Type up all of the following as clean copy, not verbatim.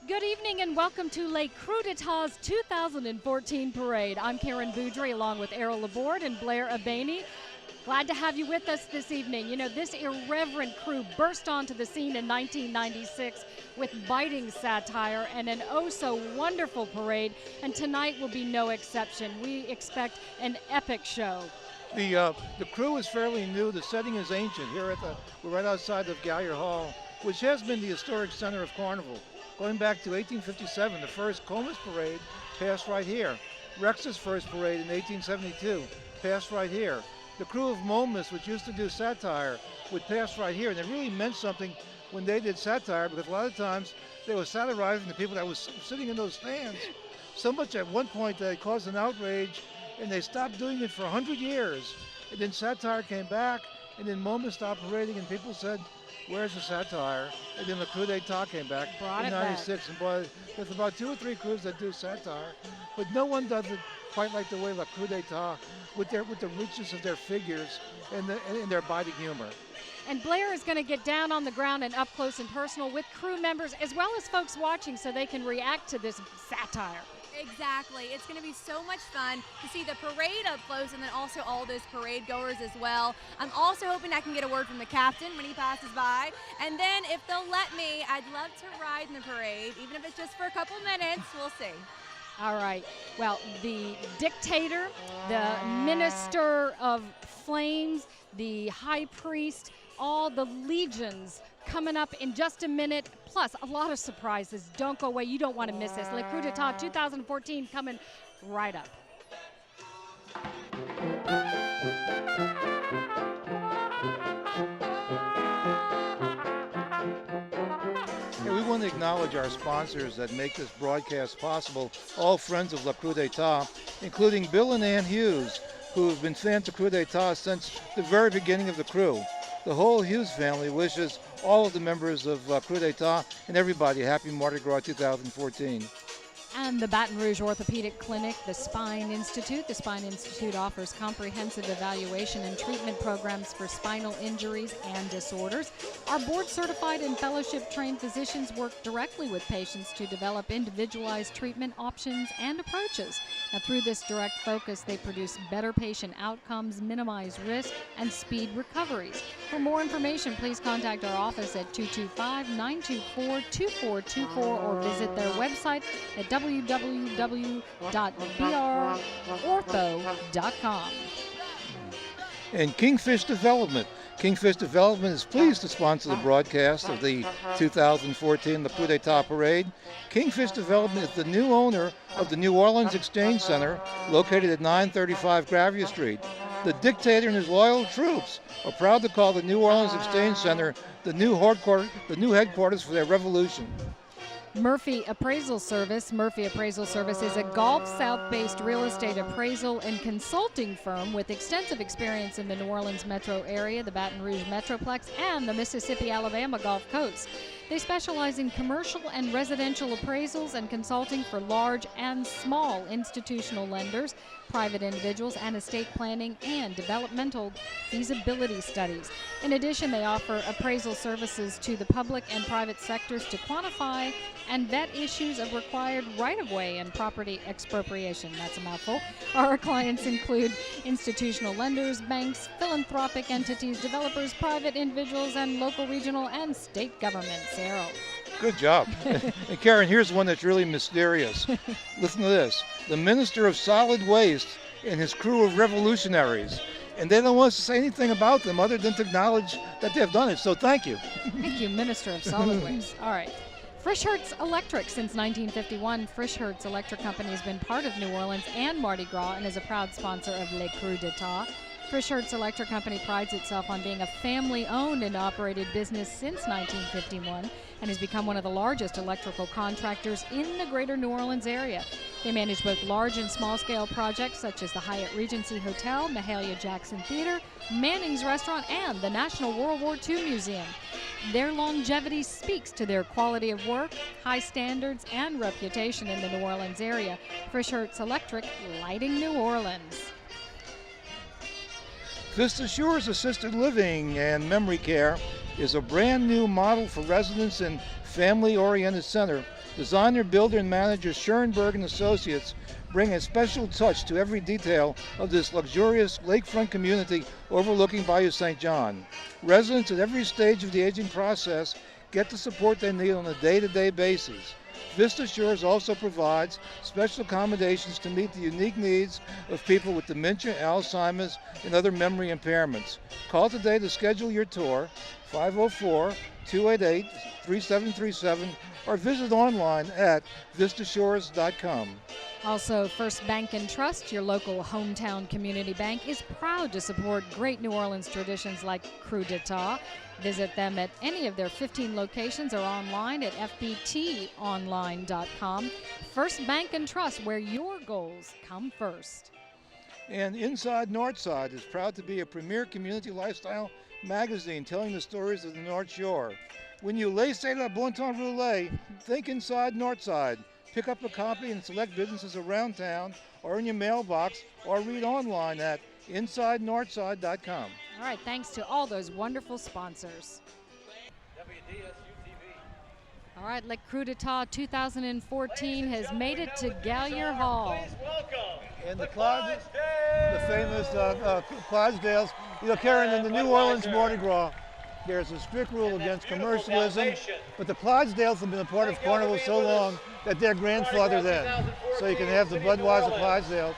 Good evening and welcome to Les Krewe d'Etat's 2014 parade. I'm Karen Boudry along with Errol Laborde and Blair Abaney. Glad to have you with us this evening. You know, this irreverent crew burst onto the scene in 1996 with biting satire and an oh-so-wonderful parade, and tonight will be no exception. We expect an epic show. The crew is fairly new. The setting is ancient. We're right outside of Gallier Hall, which has been the historic center of Carnival. Going back to 1857, the first Comus parade passed right here. Rex's first parade in 1872 passed right here. The crew of Momus, which used to do satire, would pass right here, and it really meant something when they did satire, because a lot of times they were satirizing the people that was sitting in those stands. So much at one point that it caused an outrage, and they stopped doing it for 100 years. And then satire came back, and then Momus stopped parading, and people said, "Where's the satire?" And then the Krewe d'Etat came back in '96, and boy, there's about 2 or 3 crews that do satire, but no one does it quite like the way La Krewe d'Etat, with the richness of their figures and their biting humor. And Blair is going to get down on the ground and up close and personal with crew members as well as folks watching so they can react to this satire. Exactly. It's going to be so much fun to see the parade up close and then also all those parade goers as well. I'm also hoping I can get a word from the captain when he passes by. And then if they'll let me, I'd love to ride in the parade, even if it's just for a couple minutes. We'll see. All right. Well, the dictator, the minister of flames, the high priest, all the legions coming up in just a minute, plus a lot of surprises. Don't go away. You don't want to miss this. Les Krewe d'Etat 2014 coming right up. Hey, we want to acknowledge our sponsors that make this broadcast possible, all friends of La Krewe d'Etat, including Bill and Ann Hughes, who have been fans of Krewe d'Etat since the very beginning of the crew. The whole Hughes family wishes all of the members of Krewe d'Etat and everybody happy Mardi Gras 2014. And the Baton Rouge Orthopedic Clinic, the Spine Institute. The Spine Institute offers comprehensive evaluation and treatment programs for spinal injuries and disorders. Our board-certified and fellowship-trained physicians work directly with patients to develop individualized treatment options and approaches. Now, through this direct focus, they produce better patient outcomes, minimize risk, and speed recoveries. For more information, please contact our office at 225-924-2424 or visit their website at www.brortho.com. And Kingfish Development. Kingfish Development is pleased to sponsor the broadcast of the 2014 La Krewe d'Etat Parade. Kingfish Development is the new owner of the New Orleans Exchange Center, located at 935 Gravier Street. The dictator and his loyal troops are proud to call the New Orleans Exchange Center the new headquarters for their revolution. Murphy Appraisal Service. Murphy Appraisal Service is a Gulf South-based real estate appraisal and consulting firm with extensive experience in the New Orleans metro area, the Baton Rouge Metroplex, and the Mississippi-Alabama Gulf Coast. They specialize in commercial and residential appraisals and consulting for large and small institutional lenders, private individuals, and estate planning and developmental feasibility studies. In addition, they offer appraisal services to the public and private sectors to quantify and vet issues of required right-of-way and property expropriation. That's a mouthful. Our clients include institutional lenders, banks, philanthropic entities, developers, private individuals, and local, regional, and state governments. Errol. Good job. And Karen, here's one that's really mysterious. Listen to this. The Minister of Solid Waste and his crew of revolutionaries. And they don't want us to say anything about them other than to acknowledge that they've done it. So thank you. Thank you, Minister of Solid Waste. All right. Frischhertz Electric. Since 1951, Frischhertz Electric Company has been part of New Orleans and Mardi Gras and is a proud sponsor of Les Krewe d'Etat. Frischhertz Electric Company prides itself on being a family-owned and operated business since 1951 and has become one of the largest electrical contractors in the greater New Orleans area. They manage both large and small-scale projects such as the Hyatt Regency Hotel, Mahalia Jackson Theater, Manning's Restaurant, and the National World War II Museum. Their longevity speaks to their quality of work, high standards, and reputation in the New Orleans area. Frischhertz Electric, lighting New Orleans. Vista Shores Assisted Living and Memory Care is a brand new model for residents and family-oriented center Designer, builder, and manager Schoenberg and Associates bring a special touch to every detail of this luxurious lakefront community overlooking Bayou St. John. Residents at every stage of the aging process get the support they need on a day-to-day basis. Vista Shores also provides special accommodations to meet the unique needs of people with dementia, Alzheimer's, and other memory impairments. Call today to schedule your tour, 504-288-3737, or visit online at vistashores.com. Also, First Bank and Trust, your local hometown community bank, is proud to support great New Orleans traditions like Krewe d'Etat. Visit them at any of their 15 locations or online at fbtonline.com. First Bank and Trust, where your goals come first. And Inside Northside is proud to be a premier community lifestyle magazine telling the stories of the North Shore. When you laissez la bon temps rouler, think Inside Northside. Pick up a copy in select businesses around town or in your mailbox, or read online at InsideNorthside.com. All right, thanks to all those wonderful sponsors. All right, La Krewe d'Etat 2014 has made it to Gallier Hall. And the famous Clydesdales, Karen, in the New Orleans Mardi Gras, there's a strict rule against commercialism, but the Clydesdales have been a part of Carnival so long that they're grandfathered in. So you can have the Budweiser Clydesdales.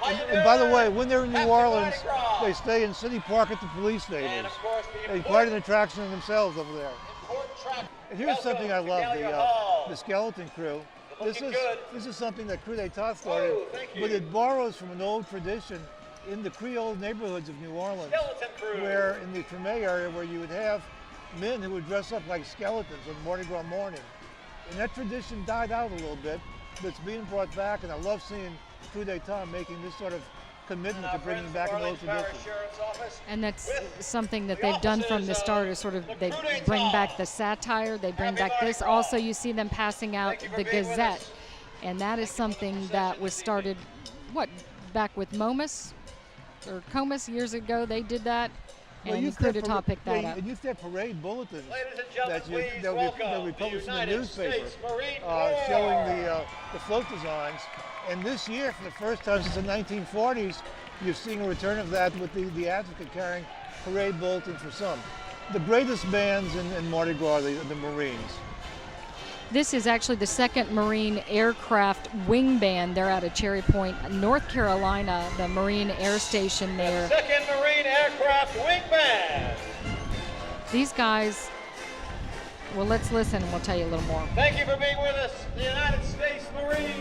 And by the way, when they're in New Orleans, they stay in City Park at the police stables. They're quite an attraction in themselves over there. And here's something I love, the skeleton crew. This is something that Krewe d'Etat started, but it borrows from an old tradition in the Creole neighborhoods of New Orleans, where in the Treme area, where you would have men who would dress up like skeletons on Mardi Gras morning. And that tradition died out a little bit, but it's being brought back, and I love seeing Krewe d'Etat making this sort of commitment to bringing back an old tradition. And that's something that they've done from the start, is sort of, they bring back the satire, they bring back this. Also, you see them passing out the Gazette, and that is something that was started, back with Momus or Comus years ago. They did that, and Krewe d'Etat picked that up. And used to have parade bulletins that we published in the newspaper showing the float designs. And this year, for the first time since the 1940s, you're seeing a return of that with the Advocate carrying parade bulletins for some. The greatest bands in Mardi Gras are the Marines. This is actually the 2nd Marine Aircraft Wing Band. They're out of Cherry Point, North Carolina, the Marine Air Station there. 2nd Marine Aircraft Wing Band. These guys, well, let's listen and we'll tell you a little more. Thank you for being with us, the United States Marines.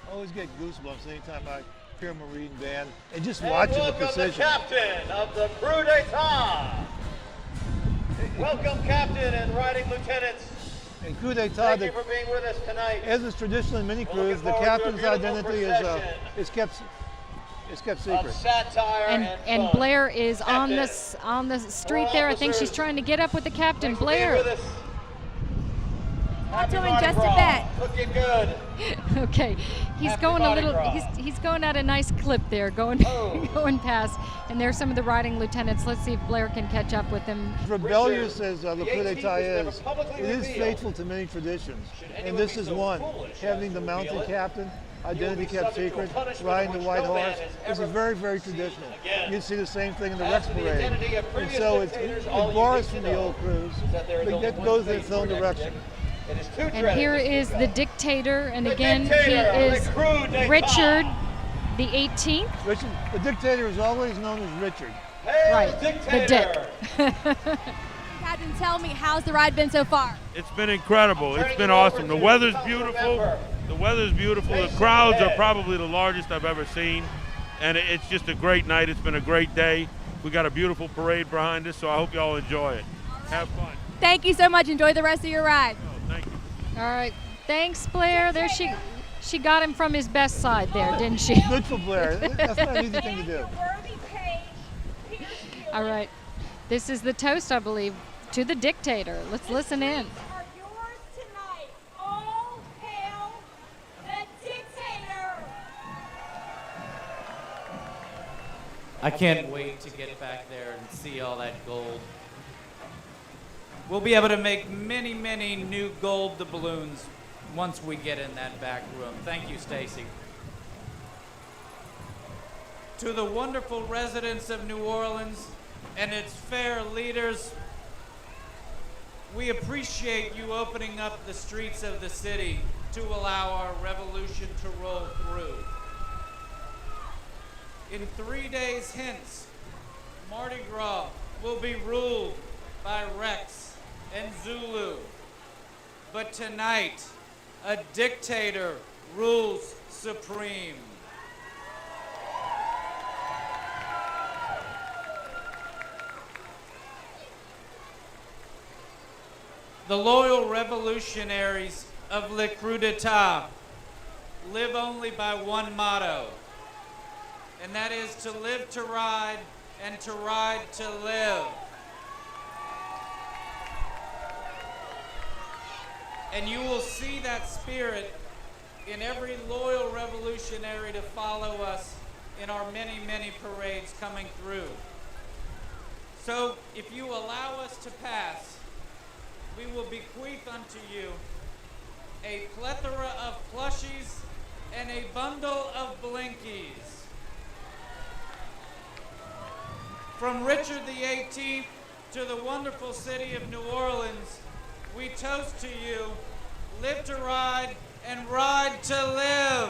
I always get goosebumps anytime I hear a Marine band, and just watching the precision. The captain of the Krewe d'Etat. Welcome, Captain and riding lieutenants. And Krewe d'Etat, thank you for being with us tonight. As is traditional in many crews, the captain's identity is kept secret. Satire and Blair is on the street there. I think she's trying to get up with the captain. Blair. Talk to him in just a bit. Looking good. Okay, he's going a little. He's going at a nice clip there, going past. And there's some of the riding lieutenants. Let's see if Blair can catch up with him. Rebellious as the Krewe d'Etat is, it is faithful to many traditions, and this is one. Having the mounted captain, identity kept secret, riding the white horse, is a very, very traditional. You see the same thing in the Rex Parade, and so it borrows from the old crews, but it goes in its own direction. And here is the dictator, and again, he is Richard the 18th. Richard, the dictator is always known as Richard. Right, the Dick. Captain, tell me, how's the ride been so far? It's been incredible. It's been awesome. The weather's beautiful. The weather's beautiful. The crowds are probably the largest I've ever seen, and it's just a great night. It's been a great day. We got a beautiful parade behind us, so I hope you all enjoy it. Have fun. Thank you so much. Enjoy the rest of your ride. Thank you. All right. Thanks, Blair. There she got him from his best side there, didn't she? Good for Blair. That's not an easy thing to do. All right. This is the toast, I believe, to the dictator. Let's listen in. Are yours tonight. All hail the dictator. I can't wait to get back there and see all that gold. We'll be able to make many, many new gold doubloons once we get in that back room. Thank you, Stacy. To the wonderful residents of New Orleans and its fair leaders, we appreciate you opening up the streets of the city to allow our revolution to roll through. In 3 days hence, Mardi Gras will be ruled by Rex and Zulu. But tonight, a dictator rules supreme. The loyal revolutionaries of Le Coup d'Etat live only by one motto, and that is to live to ride and to ride to live. And you will see that spirit in every loyal revolutionary to follow us in our many, many parades coming through. So if you allow us to pass, we will bequeath unto you a plethora of plushies and a bundle of blinkies. From Richard the 18th to the wonderful city of New Orleans, we toast to you, live to ride and ride to live.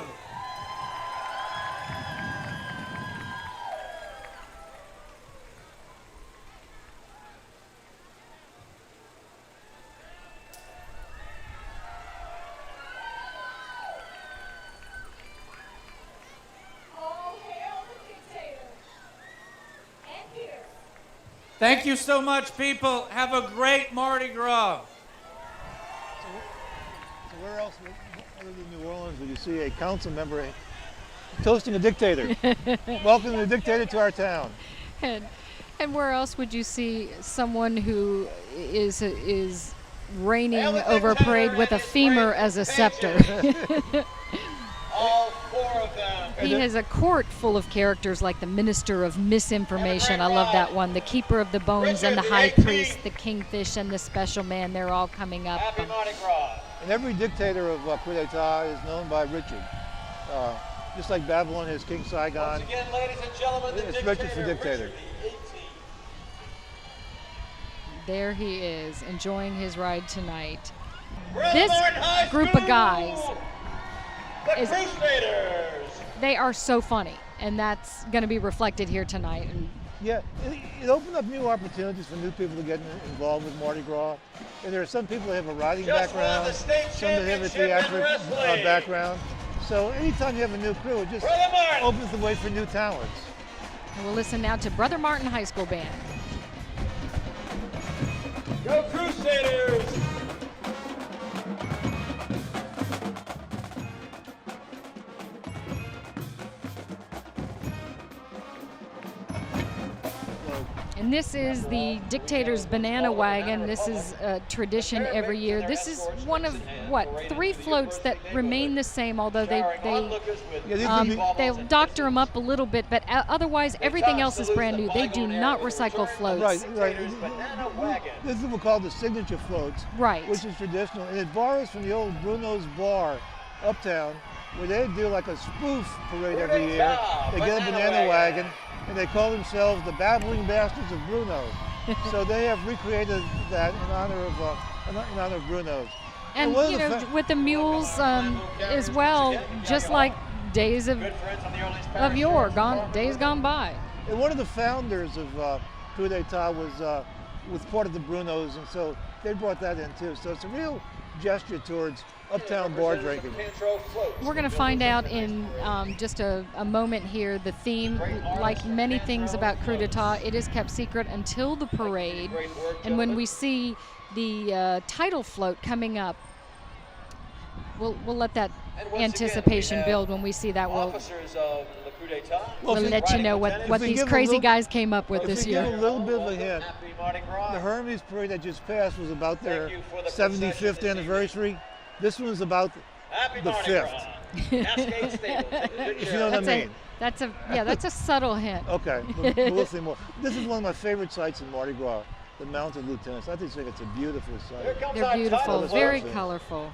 Thank you so much, people. Have a great Mardi Gras. So where else, other than New Orleans, would you see a council member toasting a dictator? Welcome the dictator to our town. And where else would you see someone who is reigning over a parade with a femur as a scepter? All four of them. He has a court full of characters like the Minister of Misinformation. I love that one. The Keeper of the Bones and the High Priest, the Kingfish and the Special Man. They're all coming up. Happy Mardi Gras. And every dictator of coup d'etat is known by Richard. Just like Babylon has King Saigon. Once again, ladies and gentlemen, the It's Richard for dictator. Richard the 18th. There he is, enjoying his ride tonight. Brother This Martin High group of School, guys the is- Crusaders. They are so funny, and that's going to be reflected here tonight. And Yeah, it opened up new opportunities for new people to get involved with Mardi Gras. And there are some people that have a riding Just won background, the state some that have a championship in theatric wrestling. background. So anytime you have a new crew, it just Brother Martin. opens the way for new talents. we'll listen now to Brother Martin High School Band. Go Crusaders. And this is the Dictator's Banana Wagon. This is a tradition every year. This is one of, 3 floats that remain the same, although Yeah, these would be- they'll doctor them up a little bit, but otherwise everything else is brand new. They do not recycle floats. Right. This is what we call the signature floats, Right. which is traditional. And it borrows from the old Bruno's Bar uptown, where they do like a spoof parade every year. They get a banana wagon, and they call themselves the Babbling Bastards of Bruno. So they have recreated that in honor of Bruno's. And one of you the know, fa- with the mules as well, just like days of days gone by. And one of the founders of coup d'etat was part of the Brunos, and so they brought that in too. So it's a real gesture towards uptown bar drinking. We're going to find out in just a moment here. The theme, like many things about coup d'etat, it is kept secret until the parade. And when we see the title float coming up, we'll let that anticipation build. When we see that, Officers of the coup d'etat. we'll let you know what we these give a crazy little- guys came up with If this we give year. a little bit of a hint, Happy Mardi Gras. the Hermes parade that just passed was about their Thank you for the 75th procession this anniversary. This one is about Happy the Mardi 5th. Gras. Cascade Stable. If you know what I mean. That's a subtle hint. Okay, we'll see more. This is one of my favorite sites in Mardi Gras, the Mounted Lieutenants. I just think it's a beautiful Here site. comes They're our beautiful, title very sponsor, colorful.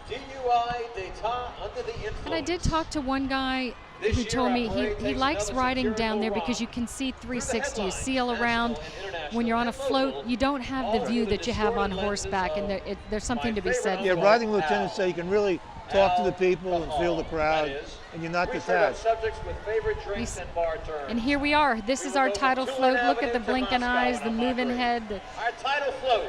DUI d'état under the influence. And I did talk to one guy This who year, told me our parade he takes likes another riding down there satirical because you run can see through the 360. You see all headlines, around. national and international, When you're on a and float, local, you don't have the all view through that the you have on distorted horseback, and lenses there's something to be said Yeah, for that. riding lieutenants say you can really talk to the people and feel the crowd, and you're not we serve up detached. subjects with favorite drinks We and bar terms. And here we are. This is our title float. Look at the blinking eyes, the moving head, Our title float.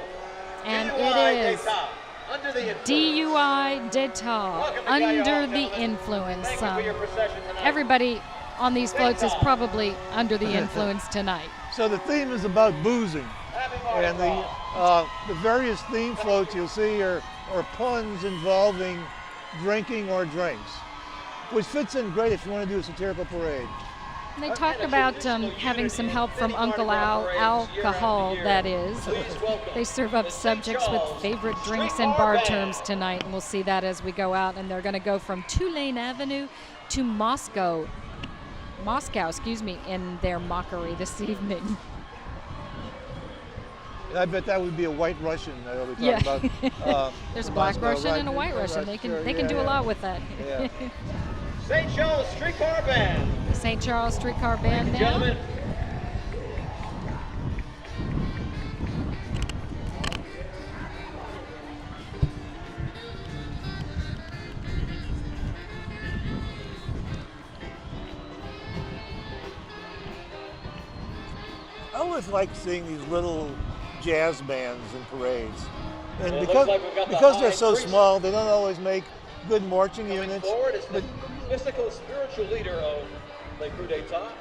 and DUI it is d'état under the influence. DUI d'état, Welcome to under Gaillard, the gentlemen. influence. Thank you for your procession tonight. Everybody on these floats is probably under the influence tonight. So the theme is about boozing, Happy Mardi and Gras. the various theme floats you'll see are puns involving drinking or drinks, which fits in great if you want to do a satirical parade. And they talk about having some help from Uncle Al, alcohol that is. They serve up subjects with favorite drinks and bar terms tonight, and we'll see that as we go out. And they're going to go from Tulane Avenue to Moscow, in their mockery this evening. And I bet that would be a white Russian that I'll be talking Yeah. about. There's a from black Moscow, Russian right? and a white Russian. They Sure, can do a lot with that. Yeah. St. Charles Streetcar Band. St. Charles Streetcar Band now. Gentlemen, I always like seeing these little jazz bands in parades. And Well, it because, looks like we've got the because they're high so priest small, they don't always make good marching coming units. forward is the But mystical spiritual leader of Le Coup d'Etat,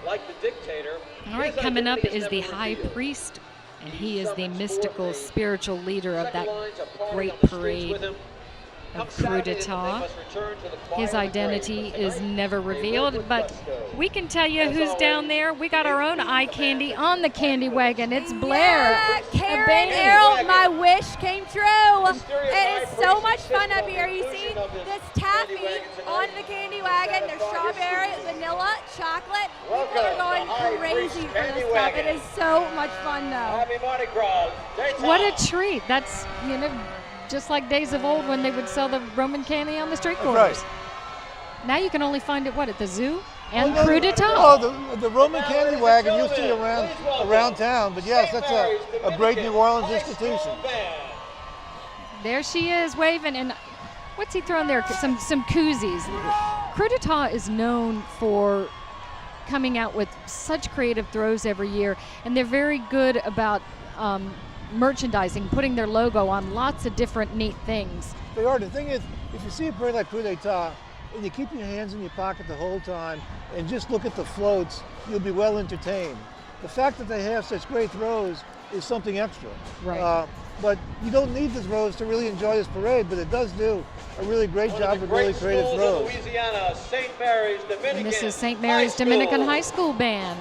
like the dictator. All right, his coming up identity is the never high revealed. priest, and he is the summons mystical forth a spiritual leader of that Second lines are party great on the streets parade with him. Come of Coup Saturday, they d'Etat. must return to the choir His of the grave. identity But is tonight, never they work revealed, with but gusto. we can tell you As who's down always, there. We got our own eye candy on the candy wagon. It's Blair. Yeah, Karen, baby. Errol, my wish came true. Mysterious It is high so priest much sits fun on up the here. You see conclusion of this this taffy candy wagon tonight. on the candy wagon. There's strawberry, vanilla, chocolate. People are Welcome, going the high crazy priest for candy this stuff. wagon. It is so much fun though. Happy Mardi Gras. What a treat. That's, just like days of old when they would sell the Roman candy on the street corners. right. Now you can only find it, at the zoo and Oh, no, Coup d'Etat. Oh, the Roman Now, candy ladies and wagon you'll see gentlemen, please welcome around town. But yes, St. that's Mary's a great New Orleans Dominican institution. High School Band. There she is waving, and what's he throwing there? Some koozies. Coup d'Etat is known for coming out with such creative throws every year, and they're very good about merchandising, putting their logo on lots of different neat things. They are. The thing is, if you see a parade like Coup d'Etat, and you keep your hands in your pocket the whole time and just look at the floats, you'll be well entertained. The fact that they have such great throws is something extra. Right. But you don't need the throws to really enjoy this parade, but it does do a really great One job of the with really great creative schools in throws. Louisiana, St. Mary's Dominican. And this is St. Mary's Dominican High School Band.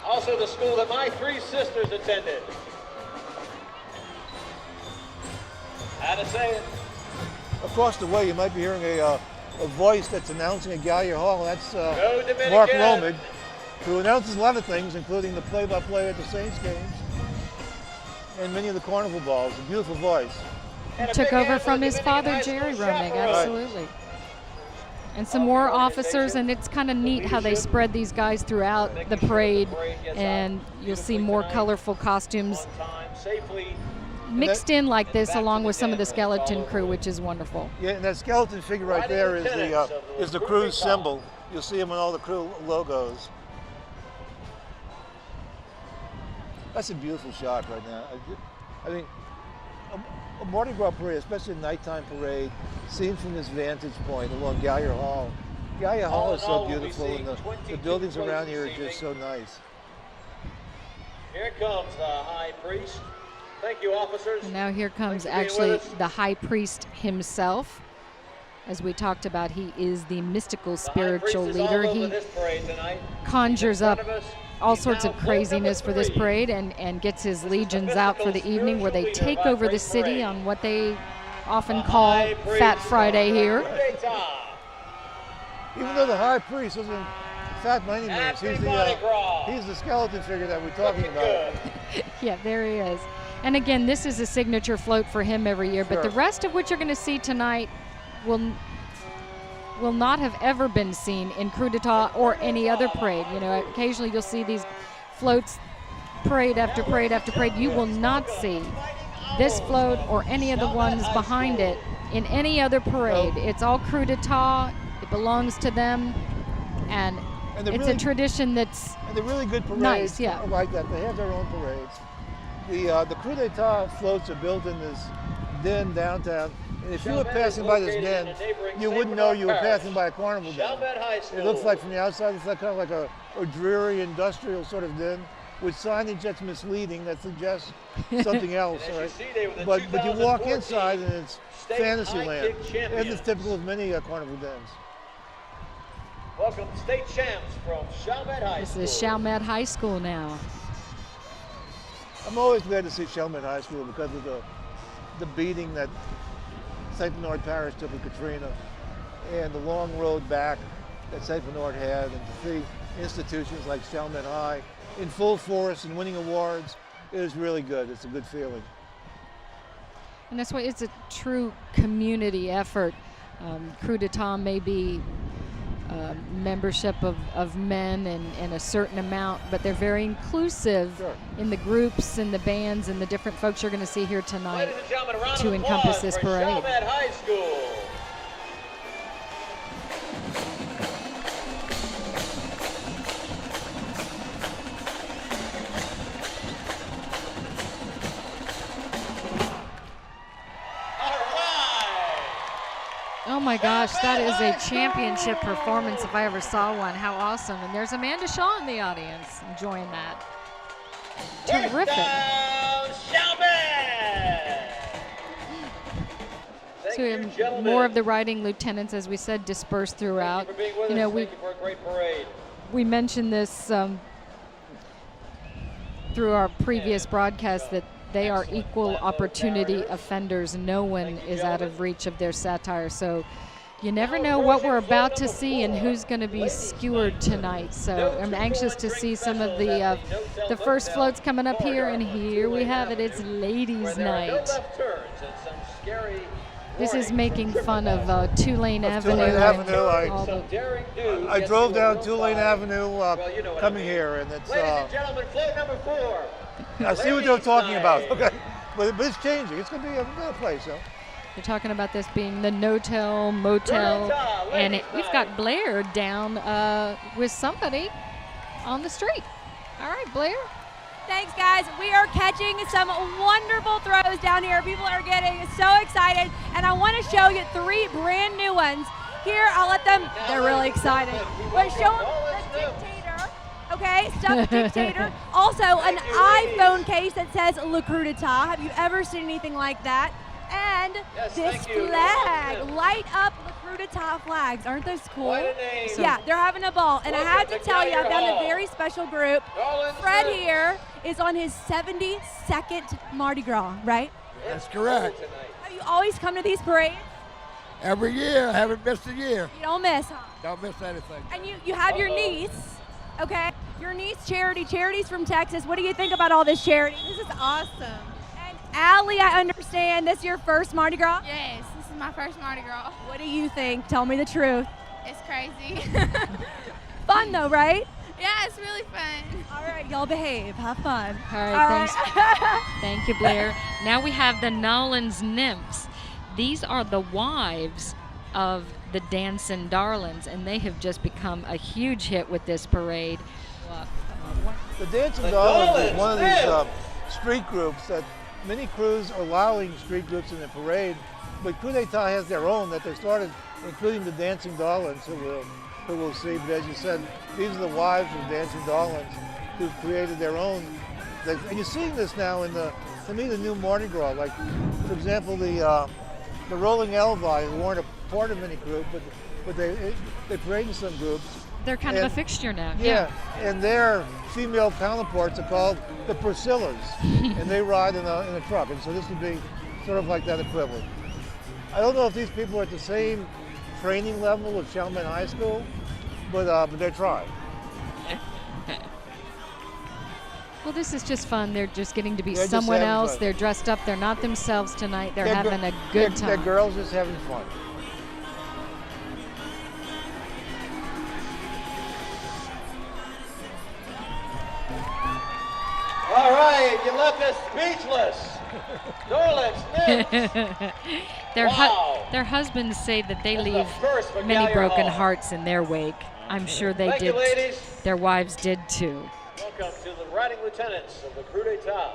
Also the school that my three sisters attended. How to say it? Across the way, you might be hearing a voice that's announcing at Gaillard Hall. That's Go Dominican. Mark Romid, who announces a lot of things, including the play-by-play at the Saints games and many of the carnival balls. A beautiful voice. And a Took big over hand for from the his Dominican father, High School Jerry Romig, chaperone. absolutely. And some more officers, and it's kind of neat how they spread these guys throughout the parade, and you'll see more colorful costumes On time, safely. mixed in like this along with some of the skeleton crew, which is wonderful. Yeah, and that skeleton figure right there is the crew's symbol. You'll see him on all the crew logos. That's a beautiful shot right now. I mean, a Mardi Gras parade, especially a nighttime parade, seen from this vantage point along Gaillard Hall. Gaillard Hall is so beautiful, and the buildings around here are just so nice. Here comes the high priest. Thank you, officers. And now here comes Thanks for being actually with us. the high priest himself. As we talked about, he is the mystical The high spiritual priest is all leader. over He this parade tonight. conjures In up front of us, all he's sorts now of float craziness number for this 3. parade and gets his This is the legions out for the mystical evening where they spiritual take leader of our over the great city parade. on what they often call Fat Friday here. Even though the high priest isn't fat by any means, he's the skeleton figure that we're talking about. Yeah, there he is. And again, this is a signature float for him every year, but Sure. the rest of what you're going to see tonight will not have ever been seen in Coup d'etat or any other parade. You know, occasionally you'll see these floats parade after parade after parade. You will not see this float or any of the ones behind it in any other parade. It's all Coup d'etat. It belongs to them, and it's a tradition that's And the really good parades nice, yeah. are like that. They have their own parades. The Coup d'etat floats are built in this den downtown. And if you were passing by this den, you wouldn't know you were passing by a carnival den. It looks like from the outside, it's like kind of like a dreary industrial sort of den with signage that's misleading that suggests something else. Right? But you walk inside and it's Fantasyland, and it's typical of many carnival dens. Welcome state champs from Chalmette High School. This is Chalmette High School now. I'm always glad to see Chalmette High School because of the beating that St. Bernard Parish took with Katrina and the long road back that St. Bernard had, and to see institutions like Chalmette High in full force and winning awards is really good. It's a good feeling. And that's why it's a true community effort. Coup d'etat may be membership of men and a certain amount, but they're very inclusive Sure. in the groups and the bands and the different folks you're going to see here tonight Ladies and gentlemen, a round to of encompass applause this for parade. Chalmette High School. Oh my gosh, that is a championship performance if I ever saw one. How awesome. And there's Amanda Shaw in the audience enjoying that. Terrific. Down, Chalmette! Thank So we you, have gentlemen. more of the riding lieutenants, as we said, dispersed throughout. Thank you for being with You know, us. Thank you for a great parade. we mentioned this through our previous broadcast that they are equal opportunity offenders. No one is out of reach of their satire. So you never know what we're about to see and who's going to be skewered tonight. So I'm anxious to see some of the first floats coming up here. And here we have it. It's Ladies' Night. This is making fun of Tulane Avenue. Tulane and Avenue, all the- I drove down Tulane Avenue coming here, and it's. Ladies and gentlemen, float number 4. I see what they're talking about. Okay, but it's changing. It's going to be a better place, though. They're talking about this being the no-tell motel, and we've got Blair down with somebody on the street. All right, Blair. Thanks, guys. We are catching some wonderful throws down here. People are getting so excited, and I want to show you 3 brand new ones. Here, I'll let them, they're really excited. But show them the Dictator, okay, stuffed Dictator. Also, an iPhone case that says Le Coup d'etat. Have you ever seen anything like that? And Yes, this thank you. flag, light up Le Coup d'etat flags. Aren't those cool? Quite a name. Yeah, they're having a ball. And I have to tell you, I found a very special group. Fred here is on his 72nd Mardi Gras, right? That's correct. Have you always come to these parades? Every year, I haven't missed a year. You don't miss, huh? Don't miss anything. And you have your niece, okay? Your niece Charity. Charity's from Texas. What do you think about all this charity? This is awesome. And Allie, I understand this is your first Mardi Gras? Yes, this is my first Mardi Gras. What do you think? Tell me the truth. It's crazy. Fun though, right? Yeah, it's really fun. All right, y'all behave. Have fun. All right, thanks. Thank you, Blair. Now we have the Nolans Nymphs. These are the wives of the Dancing Darlings, and they have just become a huge hit with this parade. The Dancing Darlings is one of these street groups that many crews are allowing street groups in the parade, but Coup d'etat has their own that they started, including the Dancing Darlings, who we'll see. But as you said, these are the wives of Dancing Darlings who've created their own. And you're seeing this now in to me, the new Mardi Gras. Like, for example, the Rolling Elvi, who weren't a part of any group, but they parade in some groups. They're kind of a fixture now. Yeah, and their female counterparts are called the Priscillas, and they ride in a truck. And so this would be sort of like that equivalent. I don't know if these people are at the same training level of Chelman High School, but they're trying. Well, this is just fun. They're just getting to be They're just someone having else. fun. They're dressed up. They're not themselves tonight. They're They're having a they're- good They're time. girls just having fun. All right, you left us speechless. Dorlix, Nix. Wow. Their husbands say that they That's the leave first for many Gallier broken Hall. hearts in their wake. I'm sure they Thank you, did. ladies. Their wives did too. Welcome to the riding lieutenants of the Crew d'Etat.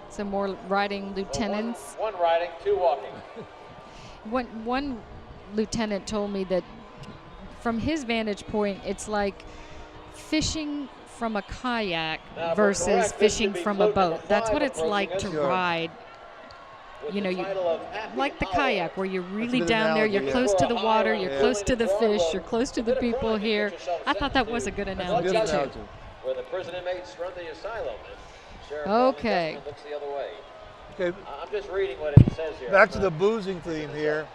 Some more riding lieutenants. One riding, two walking. One lieutenant told me that from his vantage point, it's like fishing from a kayak Now, if versus we're correct, this fishing should be from a clue number boat. That's what 5 it's like to approaching us. ride. With You know, the you title of Happy like the Hour. kayak where you're really good down there, analogy, you're yeah. close to the water, you're Yeah. close to the fish, you're close to the people here. I thought that was a good That's a analogy good too. analogy. Where the prison inmates run the asylum. And Sheriff Okay. Guzman looks the other way. Okay, I'm just reading what it says here. back to the boozing theme here.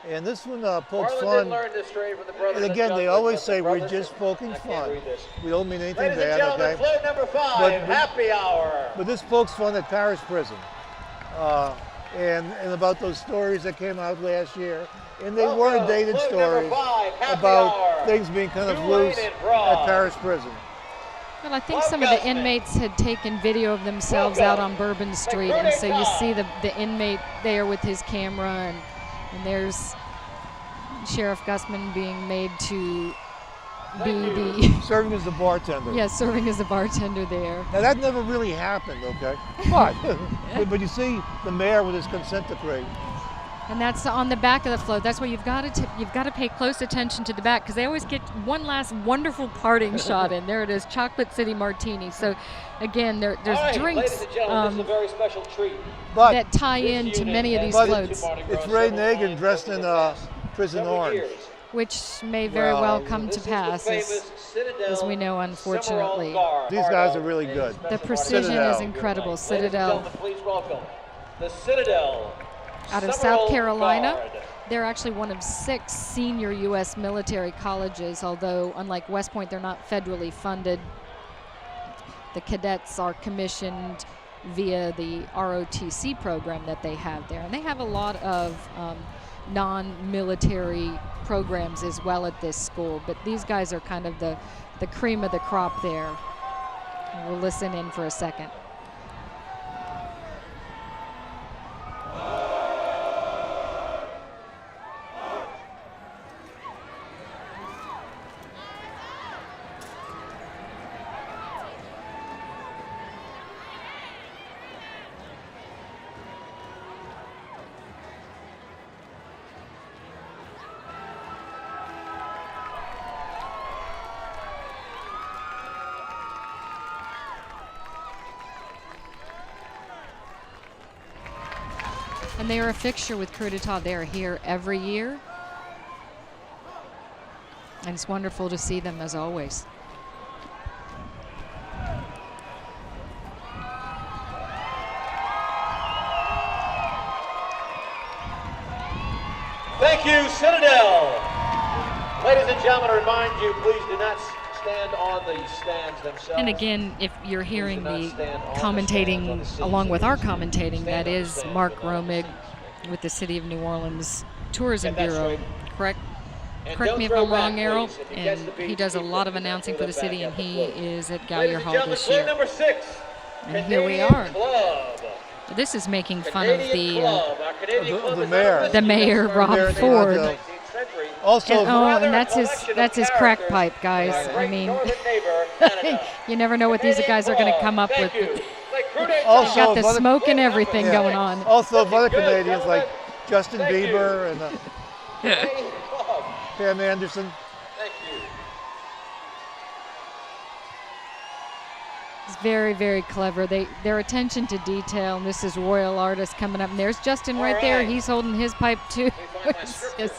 And this one pokes Marlon did fun. learn this trade from the brothers And at again, they Judgment, always but say the we're brothers- just poking I can't fun. read this. We don't mean anything Ladies and bad, gentlemen, okay? float number 5, But- Happy Hour. But this pokes fun at Paris prison. And about those stories that came out last year. And they weren't dated Float number stories 5, Happy about Hour. things being kind of Tulane loose and Gras. at Paris prison. Well, I think some of the inmates had taken video of themselves out on Bourbon Street, and so you see the inmate there with his camera, and there's Sheriff Guzman being made to be the Serving as the bartender. serving as a bartender there. Now that never really happened, okay? But you see the mayor with his consent decree. And that's on the back of the float. That's where you've got to pay close attention to the back, because they always get one last wonderful parting shot in. There it is, Chocolate City Martini. So again, there's All right, drinks ladies and gentlemen, this is a very special treat. But that tie into many of these But floats, it's Ray Nagin dressed in prison orange. which may very well come to This is pass, the famous Citadel as we know, unfortunately. Cimarron Guard. These guys are really good. The precision is Citadel. incredible. Ladies and Citadel, gentlemen, please welcome the Citadel out of Cimarron South Carolina. Guard. They're actually one of 6 senior U.S. military colleges, although unlike West Point, they're not federally funded. The cadets are commissioned via the ROTC program that they have there. And they have a lot of non-military programs as well at this school, but these guys are kind of the cream of the crop there. We'll listen in for a second. And they are a fixture with Crewe d'Etat. They are here every year. And it's wonderful to see them as always. Thank you, Citadel. Ladies and gentlemen, I remind you, please do not stand on the stands themselves. And again, if you're hearing do not the stand on the commentating stands on the seats along with of our the seats. commentating, Stand that on is stands, Mark but not on the Romig seats. with the City of New Orleans Tourism Get that Bureau. straight. Correct? And Correct don't me if throw I'm wrong, back, Errol. please. If he gets And the beat, he does a keep lot it. of announcing for Throw the that city, back and at the he float. is at Ladies Gallier and Hall gentlemen, this clue year. number 6. And here we Canadian are. Club. This is making fun of Canadian the Club. Our Canadian the club is mayor. not The mayor, listed Rob as Mayor Ford. Toronto. 19th century. Also, And that's his crack pipe, guys. Our I great mean, northern neighbor, Canada. you never know what these guys are going to come up Thank with. you. Like Crew d'Etat. Also, Got the Mother- smoke and everything Yeah. going on. also other Good, Canadians like gentlemen. Justin Thank you. Bieber and Canadian Club. Pam Anderson. Thank you. It's very, very clever. Their attention to detail, and this is Royal Artist coming up. And there's Justin right there. right. He's holding his pipe too. Let me find my scripture.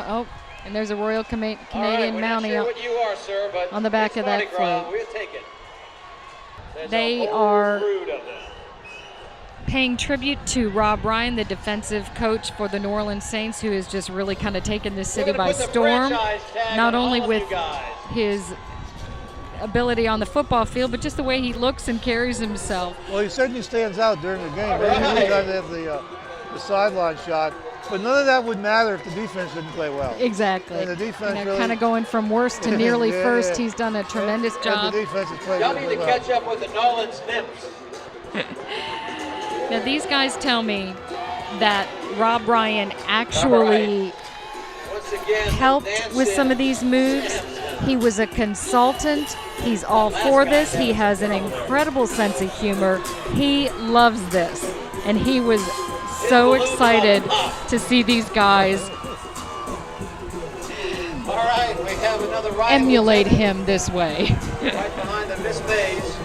Oh, and there's a Royal Canadian All right, we're not Mountie sure out. what you are, sir, but on the back it's of that Mardi Gras. float. We'll take it. There's They a whole are- brood of them. paying tribute to Rob Ryan, the defensive coach for the New Orleans Saints, who has just really kind of taken this city by storm, not only with his ability on the football field, but just the way he looks and carries himself. Well, he certainly stands out during the game. He doesn't have the sideline shot, but none of that would matter if the defense didn't play well. Exactly. And the defense really, kind of going from worst to nearly Yeah, first. yeah. He's done a tremendous job. And the defense has played Y'all really need to well. catch up with the Nolans Nymphs. Now, these guys tell me that Rob Ryan actually Once again, helped with some of these moves. He was a consultant. He's all for this. He has an incredible sense of humor. He loves this. And he was so excited to see these guys All right, we have another rival emulate him this way. right behind the Miss Mays.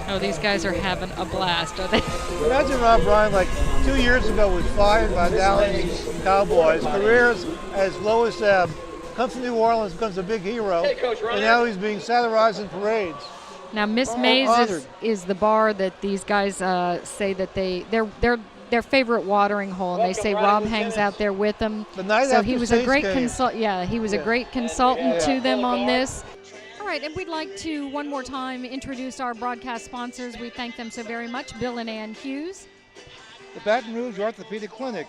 Oh, these guys are having a blast, are they? Imagine Rob Ryan, like 2 years ago, was fired by Dallas Cowboys. Careers as low as ebb. Comes to New Orleans, becomes a big hero, Hey, Coach Ryan. and now he's being satirized in parades. Now, Miss Oh, Mays honored. is the bar that these guys say that they're their favorite watering hole, and they say Rob hangs out there with them. The night So after he was a Saints great game. he was a great consultant to them on this. All right, and we'd like to one more time introduce our broadcast sponsors. We thank them so very much. Bill and Ann Hughes, The Baton Rouge Orthopedic Clinic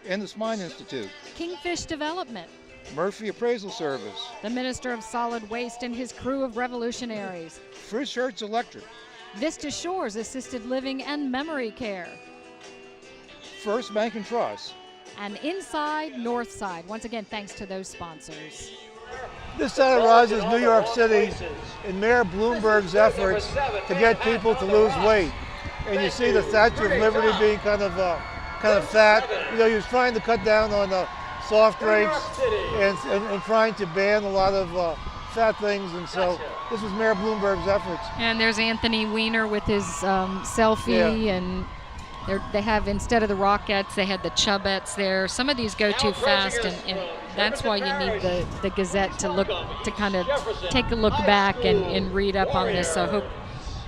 and the Spine Institute. Kingfish Development, Murphy Appraisal Service. the Minister of Solid Waste and his crew of revolutionaries, Frisch Hertz Electric. Vista Shores Assisted Living and Memory Care, First Bank and Trust. and Inside Northside. Once again, thanks to those sponsors. This satirizes New York City in Mayor Bloomberg's efforts to get people to lose weight. And you see the Statue of Liberty being kind of fat. You know, he was trying to cut down on soft drinks and trying to ban a lot of fat things. And so this was Mayor Bloomberg's efforts. And there's Anthony Weiner with his selfie, and they have, instead of the Rockettes, they had the Chubettes there. Some of these go too fast, and that's why you need the Gazette to kind of take a look back and read up on this. So hope.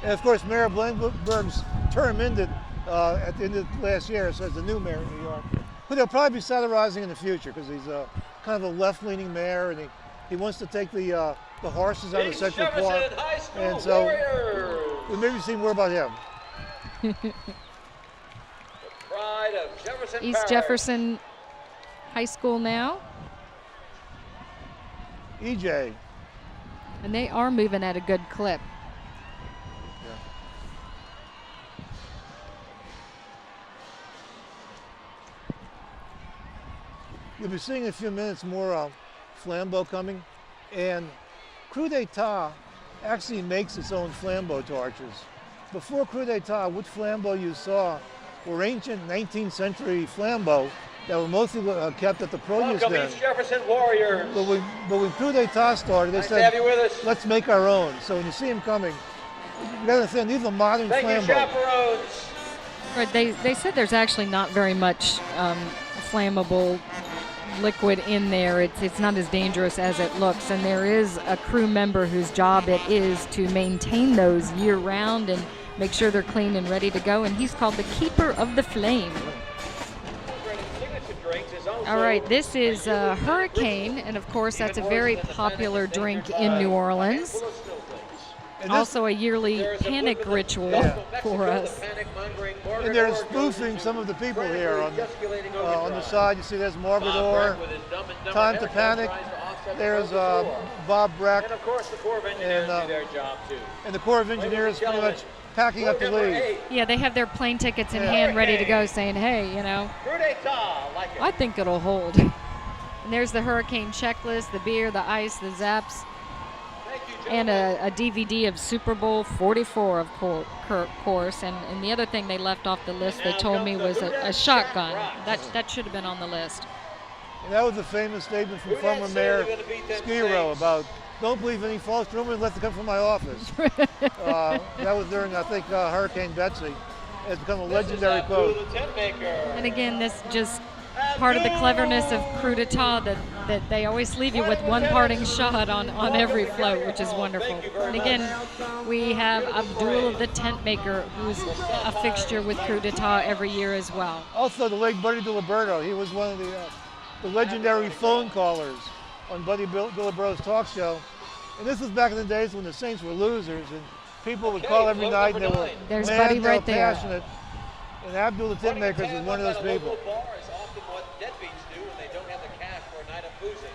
And of course, Mayor Bloomberg's term ended at the end of last year, so as the new mayor of New York. Who they'll probably be satirizing in the future because he's kind of a left-leaning mayor, and he wants to take the horses out of Central Park, and so we'll maybe see more about him. Pride of Jefferson East Parish. Jefferson High School now, EJ. and they are moving at a good clip. You'll be seeing in a few minutes more flambeau coming, and Coup d'etat actually makes its own flambeau torches. Before Coup d'etat, what flambeau you saw were ancient 19th century flambeau that were mostly kept at the produce Welcome, den. East Jefferson Warriors. But when Coup d'etat started, they Nice to have you with said, us. let's make our own. So when you see them coming, you gotta understand, these are modern Thank you, flambeau. chaperones. Right, they said there's actually not very much flammable liquid in there. It's not as dangerous as it looks, and there is a crew member whose job it is to maintain those year round and make sure they're clean and ready to go, and he's called the Keeper of the Flame. All right, this is Hurricane, and of course that's a very popular drink in New Orleans. And this- Also a yearly panic ritual for us. And they're spoofing some of the people here on the side. You see there's Margaret Orr, Time to Panic. There's Bob Breck, And of course, the Corps of Engineers And, do their job too. and the Corps of Engineers pretty much packing up to leave. Yeah, they have their plane tickets in Yeah. hand ready to go, saying, hey, you know, Coup d'etat, like it. I think it'll hold. And there's the hurricane checklist, the beer, the ice, the zaps, Thank you, and gentlemen. a DVD of Super Bowl 44, of course. And the other thing they left off the list, they told me, was a shotgun. That should have been on the list. And that was a famous statement from Who didn't former say Mayor they're gonna beat them Skiro Saints? about don't believe any false rumors unless they come from my office. That was during, I think, Hurricane Betsy. It's become a legendary This is quote. the tent maker. And again, this just part of the cleverness of Coup d'etat, that that they always leave you with one parting shot on every float, which is wonderful. And again, we have Abdul the tent maker, who's a fixture with Coup d'etat every year as well. Also, the late Buddy DiLiberto, he was one of the legendary phone callers on Buddy DiLiberto's talk show. And this was back in the days when the Saints were losers, and people would call every night, and they were There's mad, Buddy they were right there. passionate. And Abdul the tent maker is one of those people. Bar is often what deadbeats do when they don't have the cash for a night of boozing.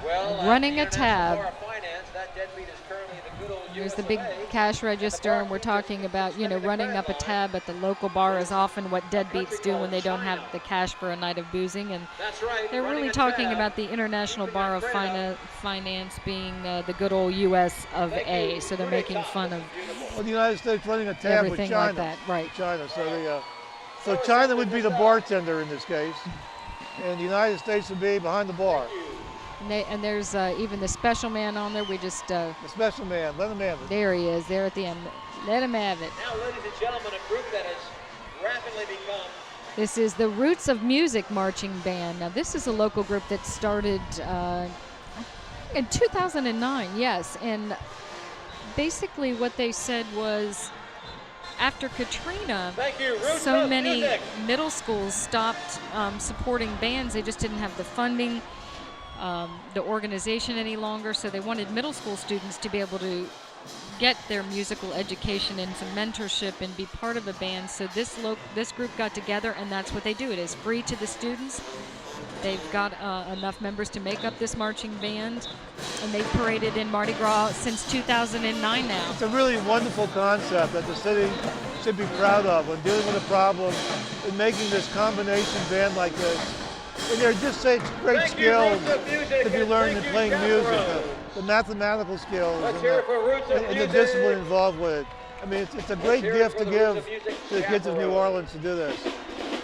Well, Running a tab. Finance, that deadbeat is currently the good old There's US the big of A. cash register, and we're talking about, you know, running up a tab at the local bar is often what deadbeats do when they don't have the cash for a night of boozing. And That's right. they're running really a talking tab. about the International Bar of Finance being the good old US of A. So they're making fun of Well, the United States running a tab with everything China. like that, right? China. So China would be the bartender in this case, and the United States would be behind the bar. And there's even the special man on there. We just The special man, let him have it. there he is, there at the end. Let him have it. Now, ladies and gentlemen, a group that has rapidly become This is the Roots of Music Marching Band. Now, this is a local group that started in 2009, yes. And basically what they said was after Katrina, Thank you, Roots so of many Music. middle schools stopped supporting bands. They just didn't have the funding, the organization any longer, so they wanted middle school students to be able to get their musical education and some mentorship and be part of a band. So this group got together, and that's what they do. It is free to the students. They've got enough members to make up this marching band, and they've paraded in Mardi Gras since 2009 now. It's a really wonderful concept that the city should be proud of when dealing with a problem and making this combination band like this. And they're just such great Thank you, skills Roots of Music, to be and learned in thank you, playing music, Gabbro. the mathematical skills Let's and, hear it for Roots of and the Music. discipline involved with it. I mean, it's a great hear it gift for to the Roots give of Music, to the kids of New Gabbro. Orleans to do this.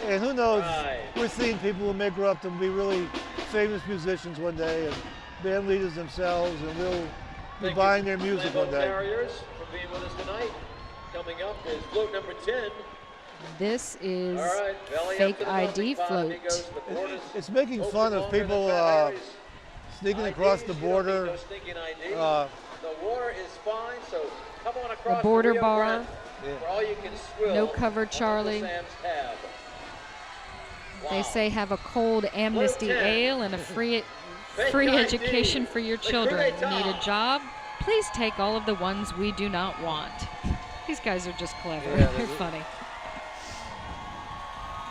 And who knows, Right. we're seeing people who may grow up to be really famous musicians one day and band leaders themselves, and we'll be Thank buying you, their music Lambeau one day. Terriers, for being with us tonight. Coming up is float number 10. This is All right, belly up fake to the ID melting pot, float. amigos. The borders It's making open fun of longer than people Fat Harry's. sneaking across IDs, the you don't need border. no stinking ID. Uh, The water is fine, so come on across border Rio bar. Grande for all you can swill No cover, on Uncle Charlie. Sam's tab. They Wow. say have a cold amnesty Float 10. ale and a free Fake free ID. education for your The children. coup d'etat. Need a job? Please take all of the ones we do not want. These guys are just clever. Yeah, They're funny.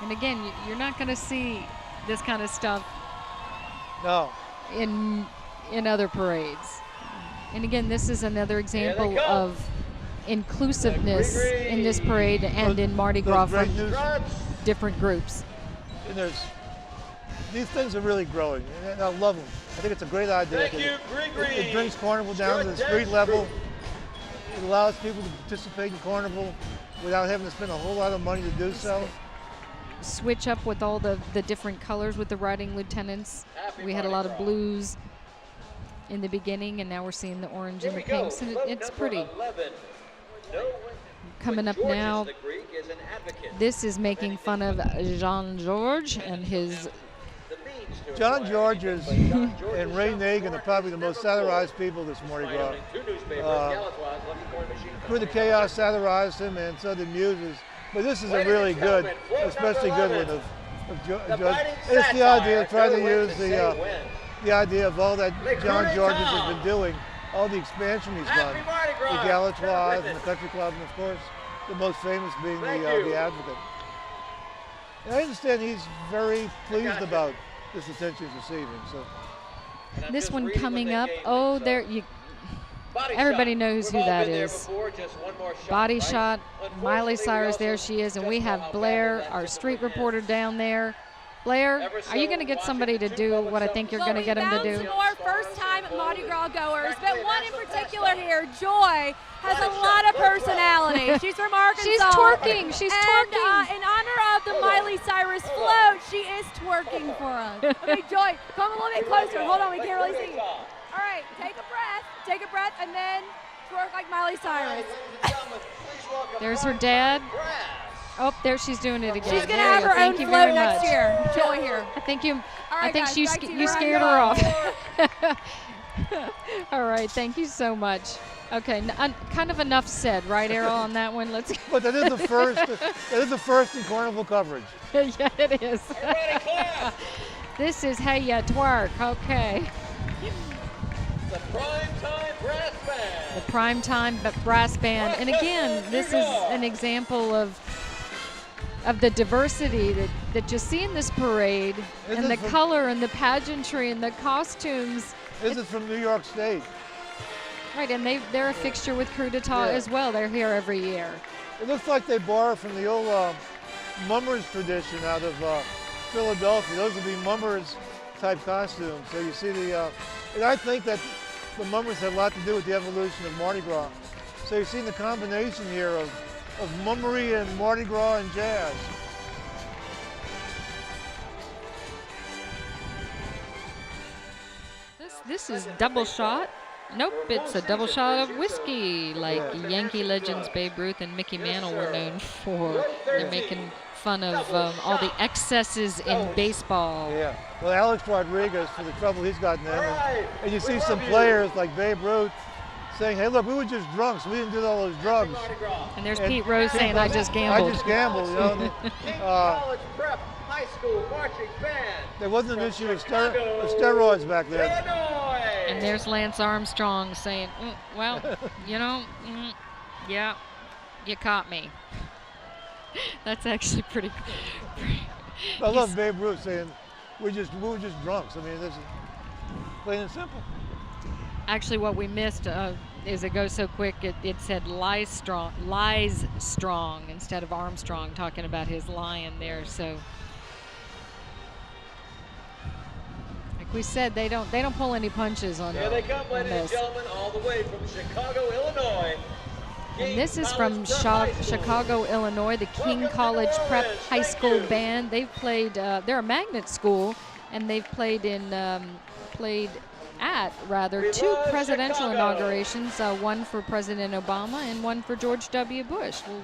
And again, you're not going to see this kind of stuff No. in other parades. And again, this is another example come. of inclusiveness in this parade and in Mardi Gras Those great from news- Struts. different groups. and these things are really growing, and I love them. I think it's a great idea. Thank you, Gree. It brings Carnival down to the street level. It allows people to participate in Carnival without having to spend a whole lot of money to do so. Switch up with all the different colors with the riding lieutenants. Happy We had a lot of Mardi Gras. blues in the beginning, and now we're seeing the orange Here and we the go. pinks, and Float it's number pretty. 11. No one- Coming but up Georges now, the Greek is an advocate. this is making fun of Jean Georges and his The means to John acquire Georges anything, but John Georges and Ray shop Nagin are floor probably the is most never satirized closed. people this Mardi Despite Gras. owning 2 newspapers, Uh, Galatoire's Lucky Corn Machine For the Company. chaos satirized him, and so did Muses. But this is a Ladies really and good, gentlemen, float especially number good one 11. of The George. biting It's the idea of trying to satire, use no way to say the idea of all that Le John coup Georges d'etat. has been doing, all the expansion he's done. Happy Mardi Gras. The Galatoire's and the Terrific. Country Club, and of course, the most famous being Thank the you. Advocate. And I understand he's very pleased Gotcha. about this attention he's receiving. So And I'm this just one reading what coming they up. gave me, Oh, so- there you. Body Everybody shot. knows We've who all that been there is. before, just one more shot, Body right? shot. Miley Unfortunately, Cyrus, we there also she is, and we just know have how Blair, badly that our just street went in. reporter down there. Blair, Ever are you so going to get watching somebody the to two do public what I think you're going to get them to Well, we do? found some more first-time Mardi Gras goers, but one in particular here, Joy, has a lot of personality. She's from Arkansas. She's twerking. She's and, twerking. in honor of the Miley Cyrus float, she is twerking for us. Okay, Joy, come a little bit closer. Hold on, we can't really see you. All right, take a breath, and then twerk like Miley Cyrus. There's her dad. Oh, there she's doing it again. She's gonna There have you go. her own Thank you float very next much. year. Joy here. I think you. All I right, think guys, you back to you where scared I'm her going. off. All right, thank you so much. Okay, kind of enough said, right, Errol, on that one. Let's. But that is the first. That is the first in carnival coverage. Yeah, it is. Ready, class. This is how you twerk. Okay. The Primetime Brass Band. The primetime brass band, and again, this is an example of the diversity that you see in this parade, Isn't and the it from- color and the pageantry and the costumes. This is from New York State. Right, and they're a fixture with Crew d'Etat Yeah. as well. They're here every year. It looks like they borrow from the old mummers tradition out of Philadelphia. Those would be mummers type costumes. So you see and I think that the mummers had a lot to do with the evolution of Mardi Gras. So you're seeing the combination here of mummery and Mardi Gras and jazz. This is double shot. Nope, it's a double shot of whiskey, like Yankee legends Babe Ruth and Mickey Mantle were known for. They're making fun of all the excesses in baseball. Yeah. Well, Alex Rodriguez, for the trouble he's gotten in, and you see some players like Babe Ruth saying, "Hey, look, we were just drunk, so we didn't do all those drugs." And there's Pete Rose saying, "I just gambled." I just gambled, you know. College Prep High School Marching Band. There wasn't an issue with steroids back then. Illinois. And there's Lance Armstrong saying, well, you know, yeah, you caught me. That's actually pretty. I love Babe Ruth saying, we were just drunks. I mean, this is plain and simple. Actually, what we missed is it goes so quick. It said lies strong instead of Armstrong, talking about his lion there. So, like we said, they don't pull any punches on. Here they come, on ladies and this. gentlemen, all the way from Chicago, Illinois. And this is from Chicago, Illinois, the King College Prep High School Band. They've played. They're a magnet school, and they've played at two presidential inaugurations, one for President Obama and one for George W. Bush. Well,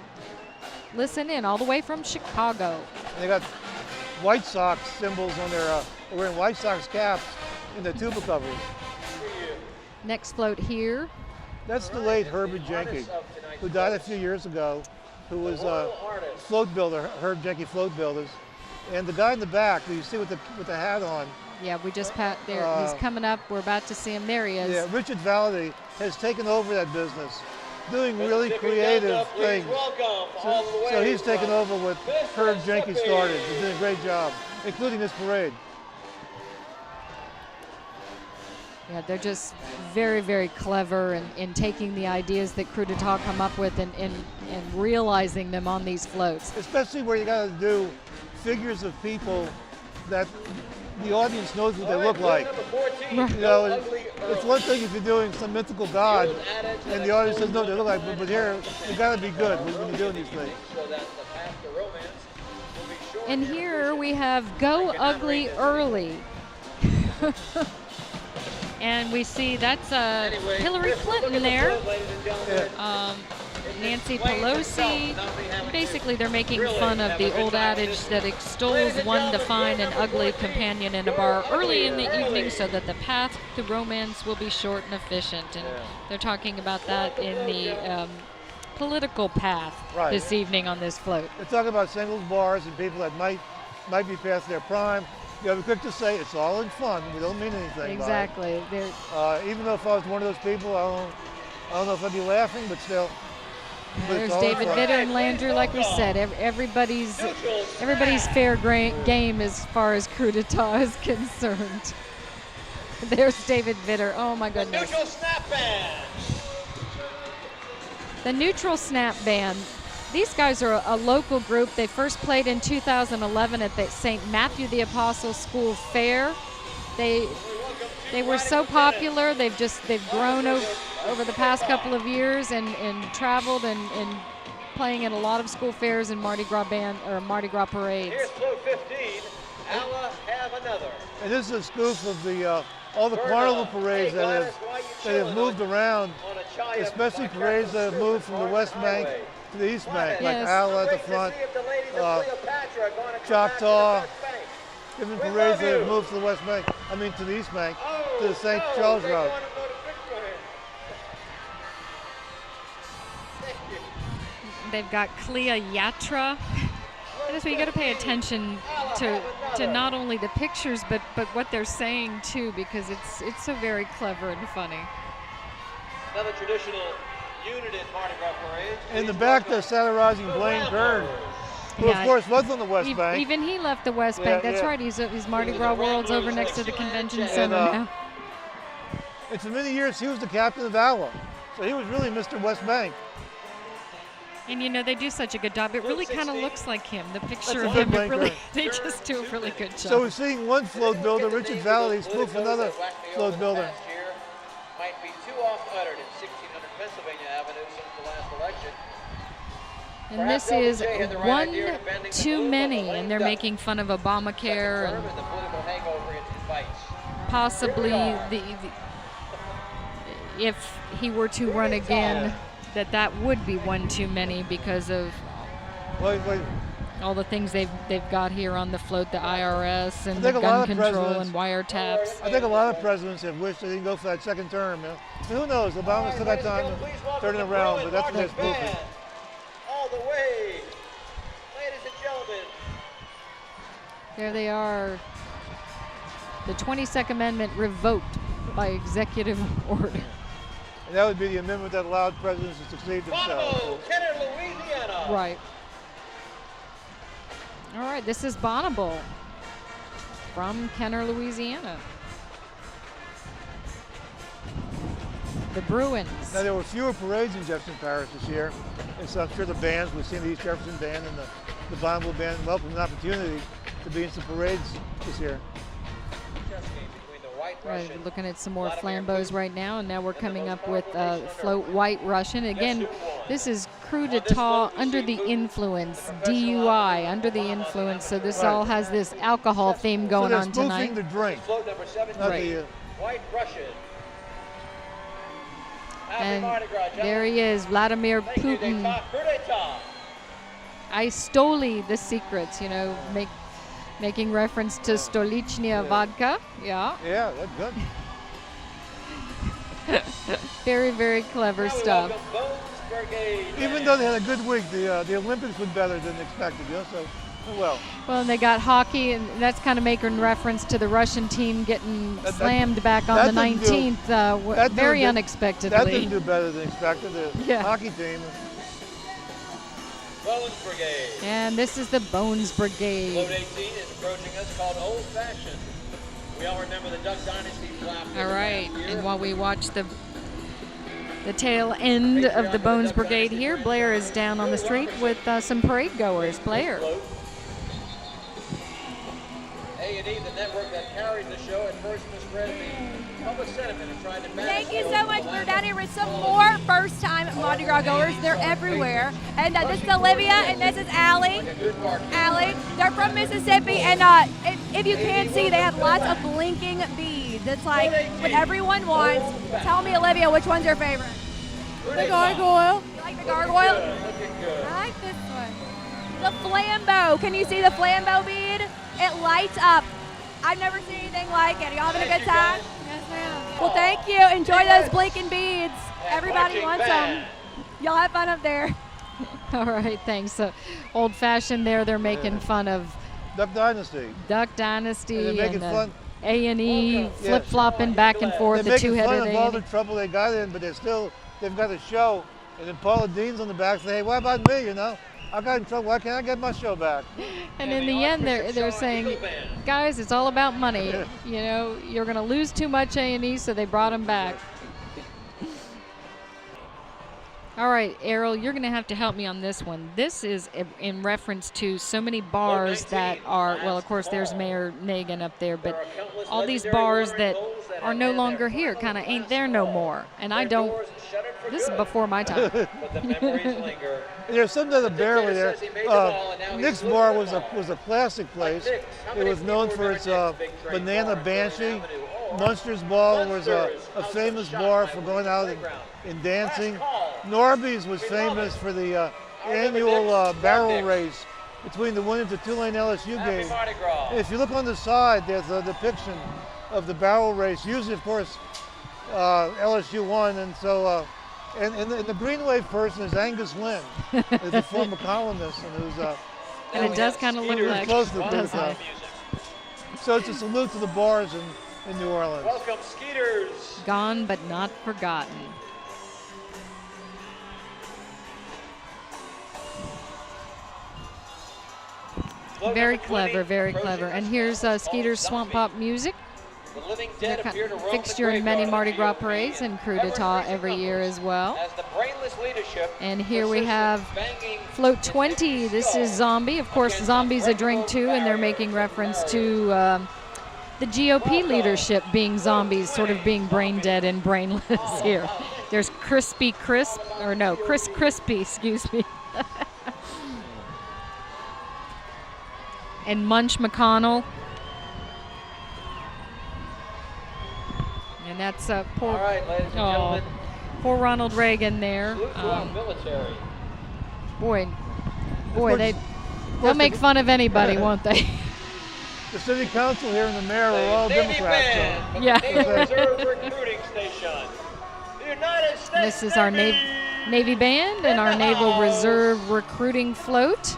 listen in, all the way from Chicago. And they got White Sox symbols on their, wearing White Sox caps in the tuba covers. Next float here. That's the late Herbert Jenke, who died a few years ago, who was a float builder, Herb Jenke Float Builders. And the guy in the back, who you see with the hat on. Yeah, we just there. He's coming up. We're about to see him. There he is. Yeah, Richard Valladay has taken over that business, doing really creative things. So he's taken over what Herb Jenke started. He's doing a great job, including this parade. Yeah, they're just very, very clever in taking the ideas that Crew d'Etat come up with and realizing them on these floats. Especially where you got to do figures of people that the audience knows what they look like. You know, it's one thing if you're doing some mythical god and the audience doesn't know what they look like, but here you got to be good when you're doing these things. And here we have Go Ugly Early. And we see that's Hillary Clinton there, Nancy Pelosi. Basically, they're making fun of the old adage that extols one to find an ugly companion in a bar early in the evening so that the path to romance will be short and efficient. And they're talking about that in the political path this evening on this float. They're talking about singles bars and people that might be past their prime. You know, we're quick to say it's all in fun. We don't mean anything. Exactly. Even though if I was one of those people, I don't know if I'd be laughing, but still. There's David Vitter and Landry, like we said. Everybody's fair game as far as Crew d'Etat is concerned. There's David Vitter. Oh my goodness. The Neutral Snap Band. The Neutral Snap Band. These guys are a local group. They first played in 2011 at the St. Matthew the Apostle School Fair. They were so popular. They've grown over the past couple of years and traveled and playing at a lot of school fairs and Mardi Gras parades. Here's float 15. Allah have another. And this is a spoof of all the carnival parades that have moved around, especially parades that have moved from the West Bank to the East Bank, like Yes. Ala at the front, Choctaw, different parades that have moved to the West Bank, to the East Bank, to the St. Charles Route. They've got Clea Yatra. That is where you got to pay attention to not only the pictures but what they're saying too, because it's so very clever and funny. Another traditional unit in Mardi Gras parade. In the back, they're satirizing Blaine Kern, who Yeah. of course was on the West Bank. Even he left the West Yeah, Bank. That's yeah. right. He's Mardi Gras World's over next to the convention center And, now. And for many years, he was the captain of Ala, so he was really Mr. West Bank. And you know, they do such a good job. It really kind of looks like him. The picture a of good him, it Blaine really, Kern. they just do a really good job. So we're seeing one float builder, Richard Valley, spoof another float builder. Might be too oft uttered in 1600 Pennsylvania Avenue since the last election. And this is one too many, and they're making fun of Obamacare and The political hangover it invites. possibly if he were to run again, that would be one too many because of Wait. all the things they've got here on the float, the IRS and I the think a lot gun of control presidents- and wiretaps. I think a lot of presidents have wished they didn't go for that second term. Who knows? Obama still got time to turn it around, but that's what they're spoofing. All the way. Ladies and gentlemen. There they are. The 22nd Amendment revoked by executive order. And that would be the amendment that allowed presidents to succeed themselves. Bonneville, Kenner, Louisiana. Right. All right, this is Bonneville from Kenner, Louisiana. The Bruins. Now, there were fewer parades in Jefferson Parish this year, and so I'm sure the bands, we've seen the East Jefferson Band and the Bonneville Band, welcome an opportunity to be in some parades this year. Right, we're looking at some more flambeaux right now, and now we're coming up with Float White Russian. Again, this is coup d'etat under the influence, DUI, under the influence, so this all has this alcohol theme going on So they're tonight. spoofing the drink, Float number 17. not Right. the, White Russian. Happy And Mardi Gras, there he is, Vladimir Thank you, Putin. coup d'etat. I stole the secrets, making reference to Stolichnia vodka. Yeah, yeah, that's good. very, very clever Now we stuff. welcome Bones Brigade. Even though they had a good week, the Olympics went better than expected, so well. Well, and they got hockey, and that's kind of making reference to the Russian team getting slammed back on the that didn't do- 19th, that very didn't- unexpectedly. That didn't do better than expected. The Yeah. hockey team. Bones Brigade. And this is the Bones Float Brigade. 18 is approaching us, called Old Fashioned. We all remember the Duck Dynasty flap. All right, and while we watch the tail end of the Bones Brigade here, Blair is down on the street with some parade goers. Blair. A&E, the network that carried the show, at first misread the public sentiment and tried to Thank you so much. We're down here with some more first-time Mardi Gras goers. They're everywhere. And this is Olivia, and this is Allie. Allie. They're from Mississippi, and if you can't see, they have lots of blinking beads. It's like what everyone wants. Tell me, Olivia, which one's your favorite? The gargoyle. You like the gargoyle? I like this one. The flambeau. Can you see the flambeau bead? It lights up. I've never seen anything like it. Are y'all having a good time? Yes, ma'am. Well, thank you. Enjoy those blinking beads. Everybody wants them. Y'all have fun up there. All right, thanks. So, old-fashioned there, they're making fun of Duck Dynasty. Duck And Dynasty they're making and fun. A&E flip-flopping back and forth, They're the making fun two-headed of all the A&E. trouble they got in, but they've got a show. And then Paula Dean's on the back saying, hey, what about me, I got in trouble. Why can't I get my show back? And in the end, they're saying, guys, it's all about money. You're going to lose too much A&E, so they brought them back. All right, Errol, you're going to have to help me on this one. This is in reference to so many bars that are, well, of course, there's Mayor Nagin up there, but all these bars that are no longer here, kind of ain't there no more. And I don't, this is before my time. There's some that are barely there. Nick's Bar was a classic place. It was known for its Banana Banshee. Munster's Ball was a famous bar for going out and dancing. Norby's was famous for the annual barrel race between the winners of Tulane LSU game. If you look on the side, there's a depiction of the barrel race. Usually, of course, LSU won, and so and the green wave person is Angus Lynn, who's a former columnist and who's And it does kind of look like close to the does blue it? So it's a salute to the bars in New Orleans. Welcome, Skeeters. Gone but not forgotten. Very clever, very clever. And here's Skeeter's Swamp Pop music. The living They're dead appear to roam fixture the in many graveyard Mardi of Gras the parades and Crew d'Etat every year as well. As the brainless leadership And here we have banging Float 20. This is Zombie. Of course, Zombie's a drink too, and they're making reference to the GOP leadership being zombies, sort of being brain dead and brainless here. There's Chris Crispy, excuse me. And Munch McConnell. And that's poor, All right, ladies and gentlemen. poor Ronald Reagan there. Salute to our military. Boy, course- they'll make fun of anybody, won't they? The city council here and the mayor are all Navy Democrats. Band from Yeah. the Naval Reserve Recruiting Station. The United States This is our Navy Band and our Naval Reserve recruiting float.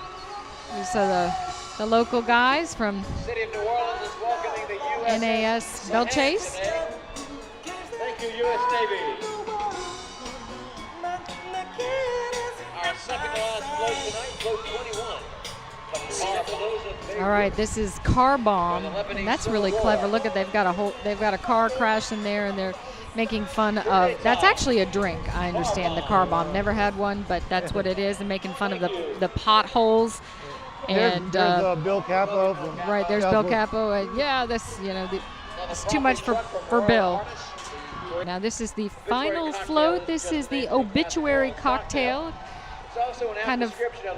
These are the local guys from City of New Orleans is welcoming the U.S. NAS Bell Chase. Thank you, U.S. Navy. Our second to last float tonight, float 21. All right, this is Car Bomb, and that's really clever. Look at they've got a car crash in there, and they're making fun of. That's actually a drink, I understand. The Car Bomb. Never had one, but that's what it is. And making fun of the potholes. And there's Bill Capo. right, there's Bill Capo. Yeah, this it's too much for Bill. Now this is the final float. This is the obituary cocktail. Kind of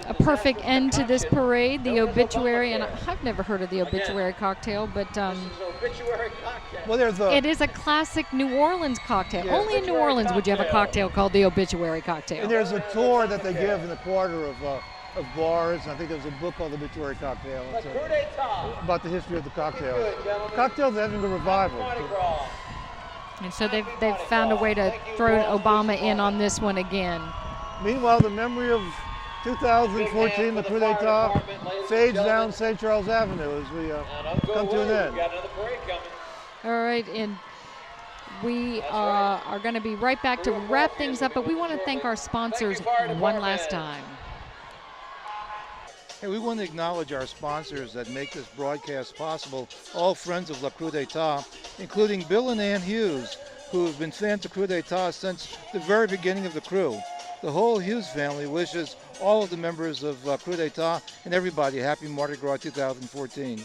a perfect end to this parade, the obituary, and I've never heard of the obituary cocktail, but Well, there's it is a classic New Orleans cocktail. Yeah. Only in New Orleans would you have a cocktail called the obituary cocktail. and there's a tour that they give in the quarter of bars. And I think there's a book called The Obituary Cocktail. It's Coup d'etat. about the history of the cocktail. Good, gentlemen. Cocktails are having a revival. Mardi Gras. And so they've found a way to throw Obama in on this one again. Meanwhile, the memory of 2014, the coup d'etat, fades down St. Charles Avenue as we come to an end. We got another parade coming. All right, and we are going to be right back to wrap things up, but we want to thank our sponsors one last time. Hey, we want to acknowledge our sponsors that make this broadcast possible, all friends of La Coup d'Etat, including Bill and Ann Hughes, who have been fans of Coup d'Etat since the very beginning of the crew. The whole Hughes family wishes all of the members of Coup d'Etat and everybody happy Mardi Gras 2014.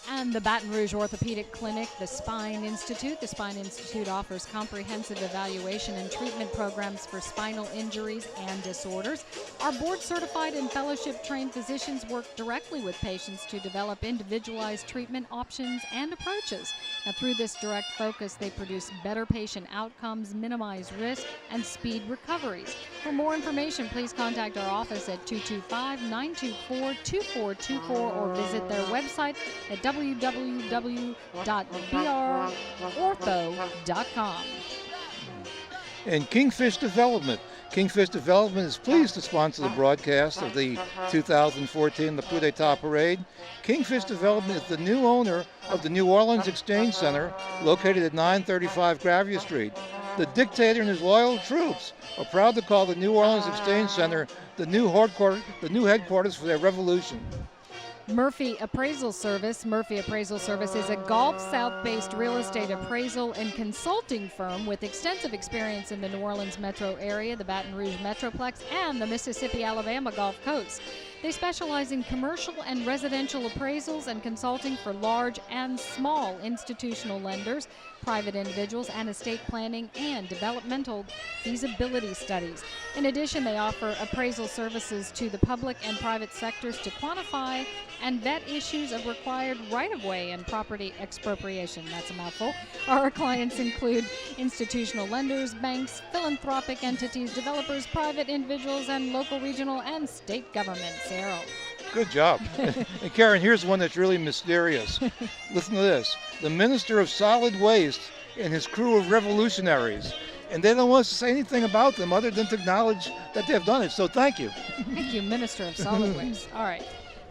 And the Baton Rouge Orthopedic Clinic, the Spine Institute. The Spine Institute offers comprehensive evaluation and treatment programs for spinal injuries and disorders. Our board-certified and fellowship-trained physicians work directly with patients to develop individualized treatment options and approaches. Now, through this direct focus, they produce better patient outcomes, minimize risk, and speed recoveries. For more information, please contact our office at 225-924-2424 or visit their website at www.brortho.com. And Kingfish Development. Kingfish Development is pleased to sponsor the broadcast of the 2014 La Coup d'Etat Parade. Kingfish Development is the new owner of the New Orleans Exchange Center, located at 935 Gravier Street. The dictator and his loyal troops are proud to call the New Orleans Exchange Center the new headquarters for their revolution. Murphy Appraisal Service. Murphy Appraisal Service is a Gulf South-based real estate appraisal and consulting firm with extensive experience in the New Orleans metro area, the Baton Rouge Metroplex, and the Mississippi-Alabama Gulf Coast. They specialize in commercial and residential appraisals and consulting for large and small institutional lenders, private individuals, and estate planning and developmental feasibility studies. In addition, they offer appraisal services to the public and private sectors to quantify and vet issues of required right-of-way and property expropriation. That's a mouthful. Our clients include institutional lenders, banks, philanthropic entities, developers, private individuals, and local, regional, and state governments. Errol. Good job. And Karen, here's one that's really mysterious. Listen to this. The Minister of Solid Waste and his crew of revolutionaries. And they don't want us to say anything about them other than to acknowledge that they've done it. So thank you. Thank you, Minister of Solid Waste. All right.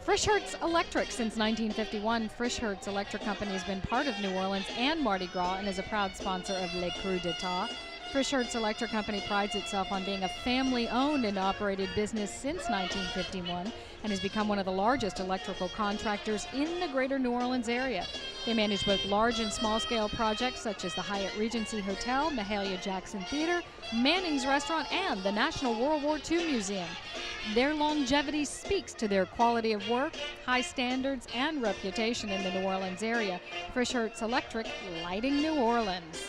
Frischhertz Electric. Since 1951, Frischhertz Electric Company has been part of New Orleans and Mardi Gras and is a proud sponsor of Les Creux d'Etat. Frischhertz Electric Company prides itself on being a family-owned and operated business since 1951 and has become one of the largest electrical contractors in the greater New Orleans area. They manage both large and small-scale projects such as the Hyatt Regency Hotel, Mahalia Jackson Theater, Manning's Restaurant, and the National World War II Museum. Their longevity speaks to their quality of work, high standards, and reputation in the New Orleans area. Frischhertz Electric, lighting New Orleans.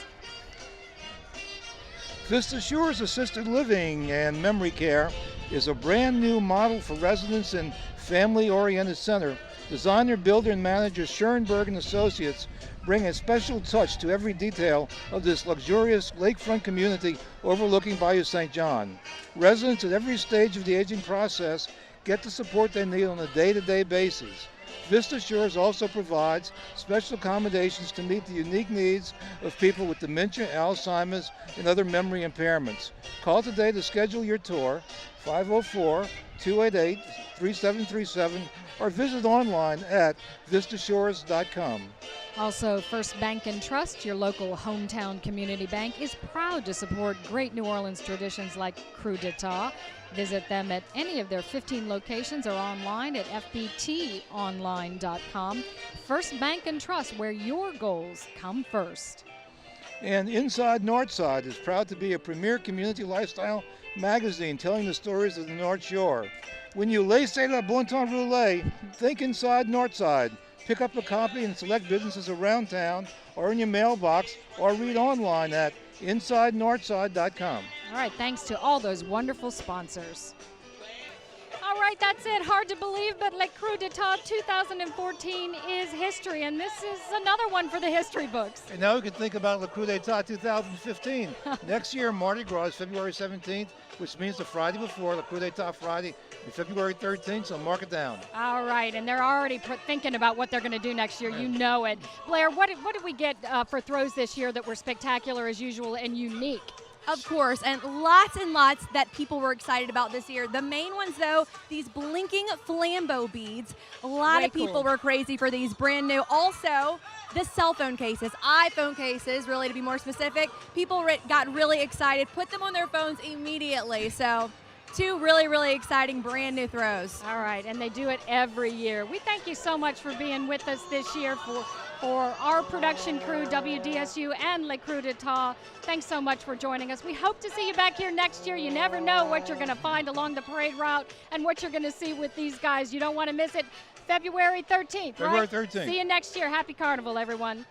Vista Shores Assisted Living and Memory Care is a brand new model for residents and family-oriented center. Designer, builder, and manager Schoenberg and Associates bring a special touch to every detail of this luxurious lakefront community overlooking Bayou St. John. Residents at every stage of the aging process get the support they need on a day-to-day basis. Vista Shores also provides special accommodations to meet the unique needs of people with dementia, Alzheimer's, and other memory impairments. Call today to schedule your tour, 504-288-3737, or visit online at vistashores.com. Also, First Bank and Trust, your local hometown community bank, is proud to support great New Orleans traditions like Creux d'Etat. Visit them at any of their 15 locations or online at fbtonline.com. First Bank and Trust, where your goals come first. And Inside Northside is proud to be a premier community lifestyle magazine telling the stories of the North Shore. When you laissez la bon temps rouler, think Inside Northside. Pick up a copy in select businesses around town or in your mailbox, or read online at InsideNorthside.com. All right, thanks to all those wonderful sponsors. All right, that's it. Hard to believe, but Les Creux d'Etat 2014 is history, and this is another one for the history books. And now we can think about Les Creux d'Etat 2015. Next year, Mardi Gras is February 17th, which means the Friday before, Les Creux d'Etat Friday, February 13th, so mark it down. All right, and they're already thinking about what they're going to do next year. You know it. Blair, what did we get for throws this year that were spectacular as usual and unique? Of course, and lots that people were excited about this year. The main ones, though, these blinking flambeau beads. A lot of people were crazy for these, brand new. Also, the cell phone cases, iPhone cases, really to be more specific. People got really excited, put them on their phones immediately. So, two really exciting brand new throws. All right, and they do it every year. We thank you so much for being with us this year for our production crew, WDSU and Les Creux d'Etat. Thanks so much for joining us. We hope to see you back here next year. You never know what you're going to find along the parade route and what you're going to see with these guys. You don't want to miss it. February 13th, February right? 13th. See you next year. Happy Carnival, everyone.